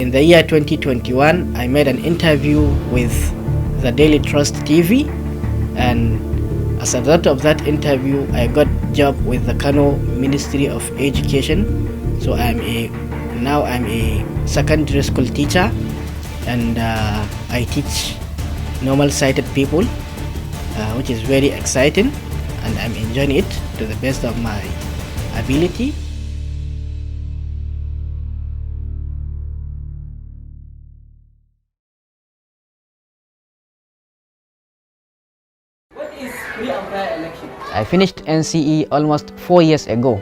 In the year 2021, I made an interview with the Daily Trust TV, and as a result of that interview, I got job with the Kano Ministry of Education. So now I'm a secondary school teacher, and I teach normal sighted people, which is very exciting, and I'm enjoying it to the best of my ability. What is free and fair election? I finished NCE almost 4 years ago,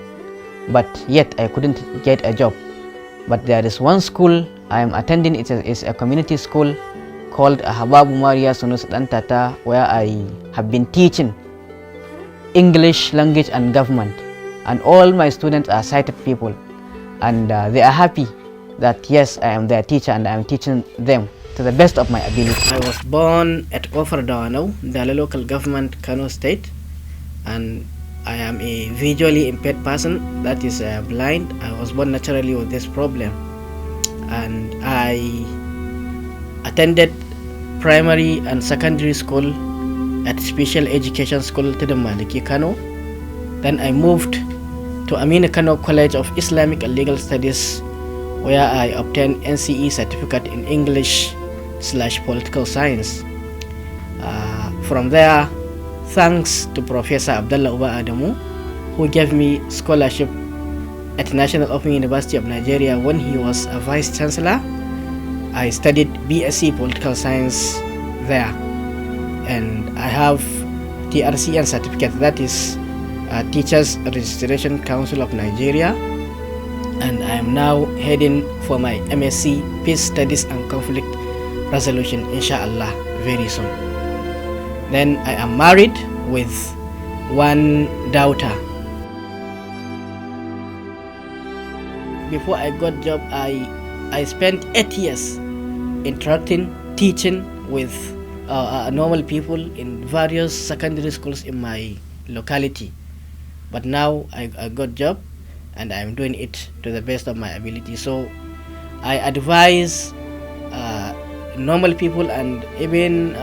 but yet I couldn't get a job. But there is one school I am attending. It's a community school called Hababu Maria Sunus Dantata, where I have been teaching English language and government, and all my students are sighted people, and they are happy that yes, I am their teacher and I am teaching them to the best of my ability. I was born at Oferdawano, the local government, Kano State, and I am a visually impaired person, that is blind. I was born naturally with this problem, and I attended primary and secondary school at Special Education School Maliki Kano. Then I moved to Amina Kano College of Islamic and Legal Studies, where I obtained NCE certificate in English/Political Science. From there, thanks to Professor Abdullah Uba Adamu, who gave me scholarship at National Open University of Nigeria when he was a Vice Chancellor, I studied BSc Political Science there, and I have TRCN certificate, that is Teachers Registration Council of Nigeria, and I am now heading for my MSc Peace Studies and Conflict Resolution, inshallah, very soon. Then I am married with one daughter. Before I got job, I spent 8 years interacting, teaching with normal people in various secondary schools in my locality. But now I got job, and I'm doing it to the best of my ability. So I advise normal people and even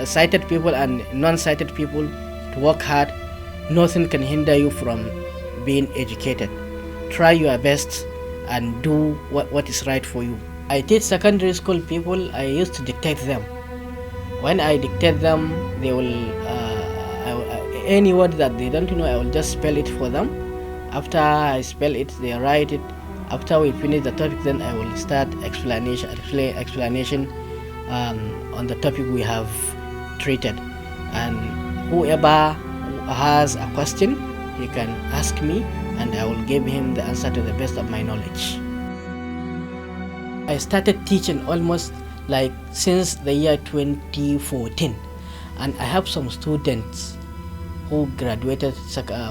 sighted people and non-sighted people to work hard. Nothing can hinder you from being educated. Try your best and do what is right for you. I teach secondary school people. I used to dictate them. When I dictate them, they will any word that they don't know, I will just spell it for them. After I spell it, they write it. After we finish the topic, then I will start explanation on the topic we have treated. And whoever has a question, he can ask me, and I will give him the answer to the best of my knowledge. I started teaching almost like since the year 2014, and I have some students who graduated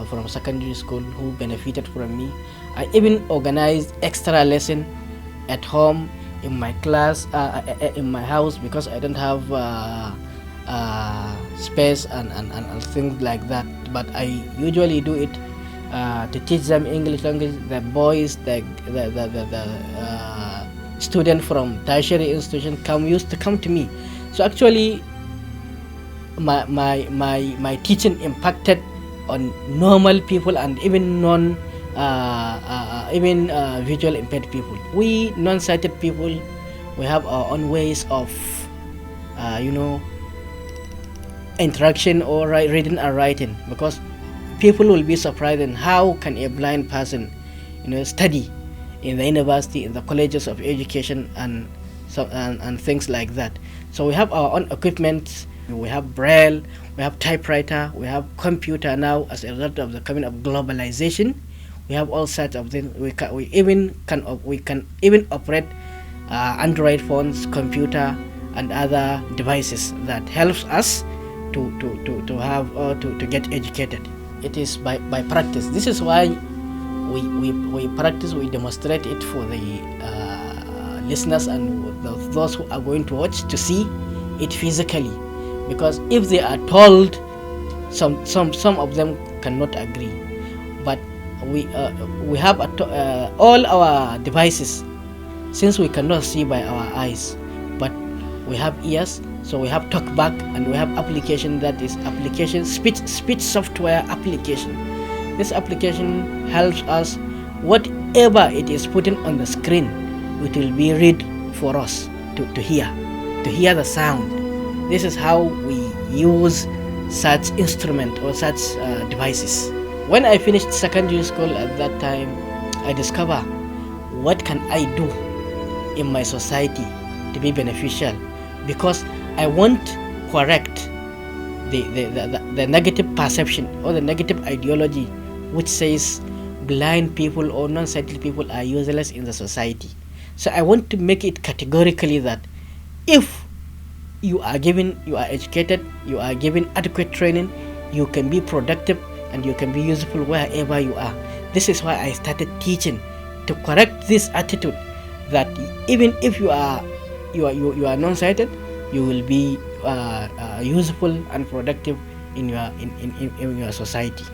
from secondary school who benefited from me. I even organized extra lesson at home, in my class, in my house, because I don't have space and things like that. But I usually do it to teach them English language. The boys, the student from tertiary institution used to come to me. So actually, my teaching impacted on normal people and even visual impaired people. We non-sighted people, we have our own ways of interaction or reading and writing, because people will be surprised in how can a blind person study in the university, in the colleges of education, and things like that. So we have our own equipment. We have braille, we have typewriter, we have computer now as a result of the coming of globalization. We have all sorts of things. We can even operate Android phones, computer, and other devices that helps us to have or to get educated. It is by practice. This is why we practice. We demonstrate it for the listeners and those who are going to watch to see it physically. Because if they are told, some of them cannot agree. But we have all our devices since we cannot see by our eyes, but we have ears, so we have talkback, and we have application, that is application speech software application. This application helps us, whatever it is putting on the screen, it will be read for us to hear the sound. This is how we use such instrument or such devices. When I finished secondary school at that time, I discover what can I do in my society to be beneficial, because I want correct the negative perception or the negative ideology which says blind people or non-sighted people are useless in the society. So I want to make it categorically that if you are educated, you are given adequate training, you can be productive and you can be useful wherever you are. This is why I started teaching, to correct this attitude that even if you are non-sighted, you will be useful and productive in your society.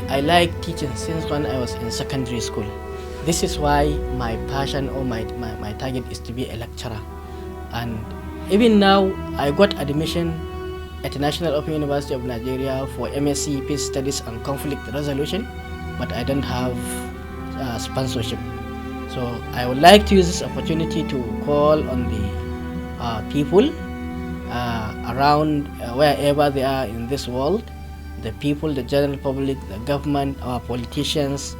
I like teaching since when I was in secondary school. This is why my passion or my target is to be a lecturer. And even now, I got admission at the National Open University of Nigeria for MSc Peace Studies and Conflict Resolution, but I don't have sponsorship. So I would like to use this opportunity to call on the people around wherever they are in this world, the people, the general public, the government, our politicians,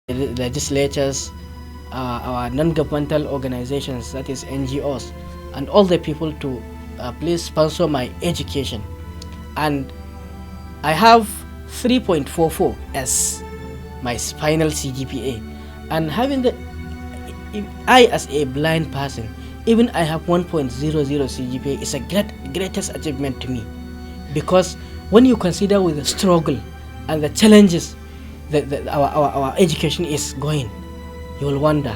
the legislators, our non-governmental organizations, that is NGOs, and all the people to please sponsor my education. And I have 3.44 as my final CGPA, and having I as a blind person, even I have 1.00 CGPA is a greatest achievement to me, because when you consider with the struggle and the challenges that our education is going, you will wonder.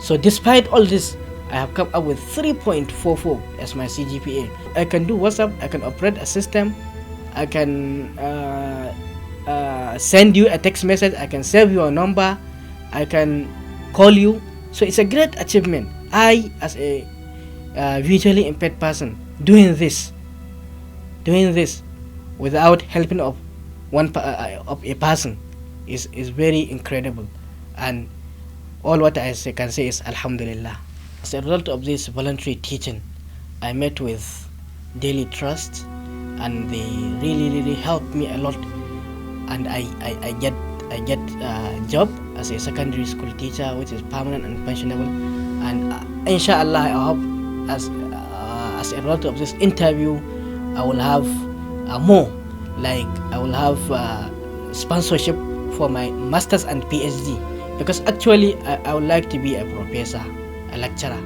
So despite all this, I have come up with 3.44 as my CGPA. I can do WhatsApp, I can operate a system, I can send you a text message, I can save your number, I can call you. So it's a great achievement. I, as a visually impaired person, doing this without helping of of a person is very incredible. And all what I can say is Alhamdulillah. As a result of this voluntary teaching, I met with Daily Trust, and they really helped me a lot. And I get a job as a secondary school teacher, which is permanent and pensionable. And inshallah, I hope as a result of this interview, I will have more, like I will have sponsorship for my masters and PhD, because actually I would like to be a professor, a lecturer.